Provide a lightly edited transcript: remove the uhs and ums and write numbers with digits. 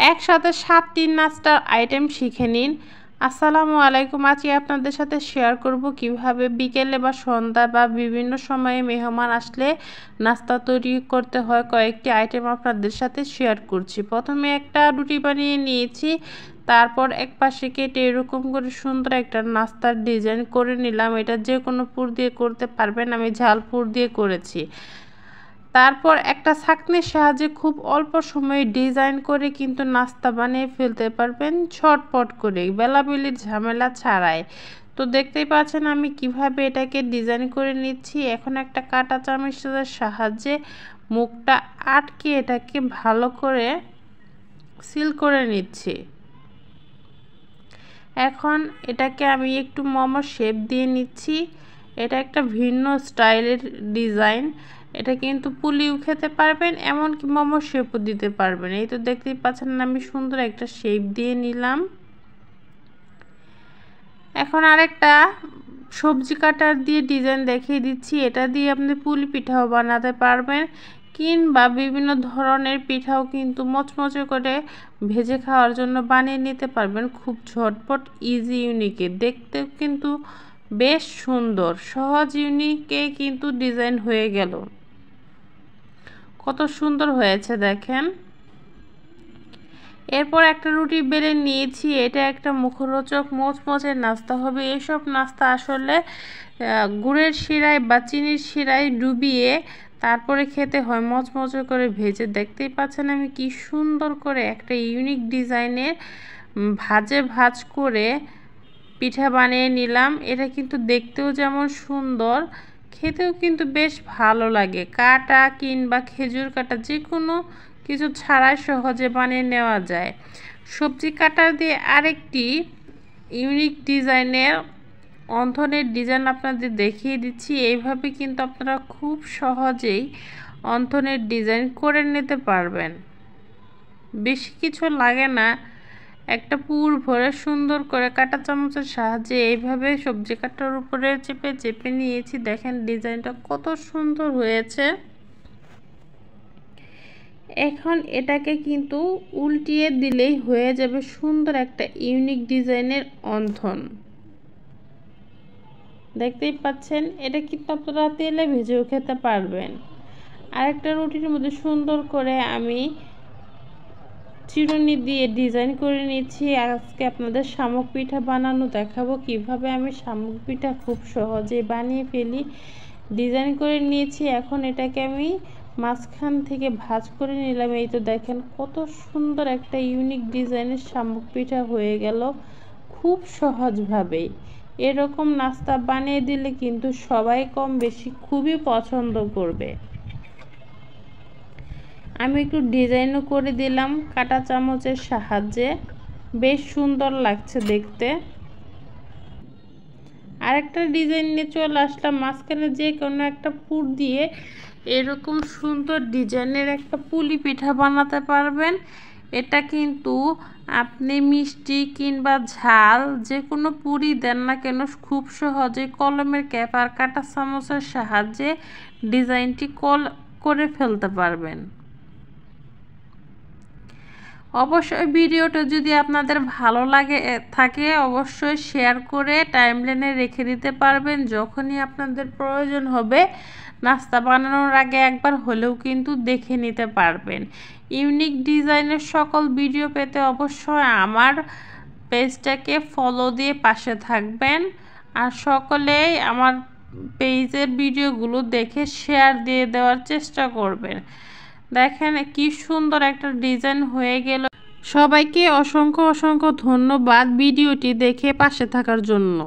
একসাথে 7টি নাস্তার আইটেম শিখে নিন। আসসালামু আলাইকুম। আজকে আপনাদের সাথে শেয়ার করব কিভাবে বিকেলে বা সন্ধ্যা বা বিভিন্ন সময়ে মেহমান আসলে নাস্তা তৈরি করতে হয়। কয়েকটি আইটেম আপনাদের সাথে শেয়ার করছি। প্রথমে একটা রুটি বানিয়ে নিয়েছি, তারপর এক পাশে কেটে এরকম করে সুন্দর একটা নাস্তার ডিজাইন করে নিলাম। এটা যে কোনো পুর দিয়ে করতে পারবেন, আমি ঝাল পুর দিয়ে করেছি। তারপর একটা ছাঁকনির সাহায্যে খুব অল্প সময়ে ডিজাইন করে কিন্তু নাস্তা বানিয়ে ফেলতে পারবেন ঝটপট করে, বেলাবেলির ঝামেলা ছাড়াই। তো দেখতেই পাচ্ছেন আমি কিভাবে এটাকে ডিজাইন করে নিচ্ছি। এখন একটা কাঁটা চামচের সাহায্যে মুখটা আটকে এটাকে ভালো করে সিল করে নিচ্ছি। এখন এটাকে আমি একটু মোমো শেপ দিয়ে নিচ্ছি। এটা একটা ভিন্ন স্টাইলের ডিজাইন। এটা কিন্তু পুলিও খেতে পারবেন, এমনকি মোমো শেপও দিতে পারবেন। এই তো দেখতেই পাচ্ছেন আমি সুন্দর একটা শেপ দিয়ে নিলাম। এখন আরেকটা সবজি কাটার দিয়ে ডিজাইন দেখিয়ে দিচ্ছি। এটা দিয়ে আপনি পুলি পিঠাও বানাতে পারবেন, কিংবা বিভিন্ন ধরনের পিঠাও কিন্তু মচমচে করে ভেজে খাওয়ার জন্য বানিয়ে নিতে পারবেন খুব ঝটপট, ইজি, ইউনিকে। দেখতেও কিন্তু বেশ সুন্দর, সহজ, ইউনিকে কিন্তু ডিজাইন হয়ে গেল। কত সুন্দর হয়েছে দেখেন। এরপর একটা রুটি বেলে নিয়েছি। এটা একটা মুখরোচক মচমচের নাস্তা হবে। এসব নাস্তা আসলে গুড়ের শিরায় বা চিনির শিরায় ডুবিয়ে তারপরে খেতে হয় মচমচে করে ভেজে। দেখতেই পাচ্ছেন আমি কি সুন্দর করে একটা ইউনিক ডিজাইনের ভাজ করে পিঠা বানিয়ে নিলাম। এটা কিন্তু দেখতেও যেমন সুন্দর, খেতেও কিন্তু বেশ ভালো লাগে। কাটা কিংবা খেজুর কাটা যে কোনো কিছু ছাড়াই সহজে বানিয়ে নেওয়া যায়। সবজি কাটার দিয়ে আরেকটি ইউনিক ডিজাইনের অন্থনের ডিজাইন আপনাদের দেখিয়ে দিচ্ছি। এইভাবে কিন্তু আপনারা খুব সহজেই অন্থনের ডিজাইন করে নিতে পারবেন। বেশি কিছু লাগে না, একটা পুর ভরে সুন্দর করে কাঁটা চামচের সাহায্যে এইভাবে সবজি কাটার উপরে চেপে নিয়েছি। দেখেন ডিজাইনটা কত সুন্দর হয়েছে। এখন এটাকে কিন্তু উল্টিয়ে দিলেই হয়ে যাবে সুন্দর একটা ইউনিক ডিজাইনের অন্থন। দেখতেই পাচ্ছেন এটা কিন্তু আপনারা তেলে ভেজেও খেতে পারবেন। আরেকটা রুটির মধ্যে সুন্দর করে আমি চিরুনি দিয়ে ডিজাইন করে নিচ্ছি। আজকে আপনাদের শামুক পিঠা বানানো দেখাবো, কিভাবে আমি শামুক পিঠা খুব সহজে বানিয়ে ফেলি। ডিজাইন করে নিয়েছি। এখন এটাকে আমি মাঝখান থেকে ভাঁজ করে নিলাম। এই তো দেখেন কত সুন্দর একটা ইউনিক ডিজাইনের শামুক পিঠা হয়ে গেল খুব সহজভাবেই। এরকম নাস্তা বানিয়ে দিলে কিন্তু সবাই কম বেশি খুবই পছন্দ করবে। আমি একটু ডিজাইনও করে দিলাম কাঁটা চামচের সাহায্যে, বেশ সুন্দর লাগছে দেখতে। আরেকটা ডিজাইন নিয়ে চলে আসলাম। মাঝখানে যে কোনো একটা পুর দিয়ে এরকম সুন্দর ডিজাইনের একটা পুলি পিঠা বানাতে পারবেন। এটা কিন্তু আপনি মিষ্টি কিংবা ঝাল যে কোনো পুরি দেন না কেন খুব সহজে কলমের ক্যাপ আর কাঁটা চামচের সাহায্যে ডিজাইনটি করে ফেলতে পারবেন। অবশ্যই ভিডিওটা যদি আপনাদের ভালো থাকে অবশ্যই শেয়ার করে টাইমলাইনে রেখে দিতে পারবেন। যখনই আপনাদের প্রয়োজন হবে নাস্তা বানানোর আগে একবার হলেও কিন্তু দেখে নিতে পারবেন। ইউনিক ডিজাইনের সকল ভিডিও পেতে অবশ্যই আমার পেজটাকে ফলো দিয়ে পাশে থাকবেন, আর সকলেই আমার পেজের ভিডিওগুলো দেখে শেয়ার দিয়ে দেওয়ার চেষ্টা করবেন। দেখেন কি সুন্দর একটা ডিজাইন হয়ে গেল। সবাইকে অসংখ্য ধন্যবাদ ভিডিওটি দেখে পাশে থাকার জন্য।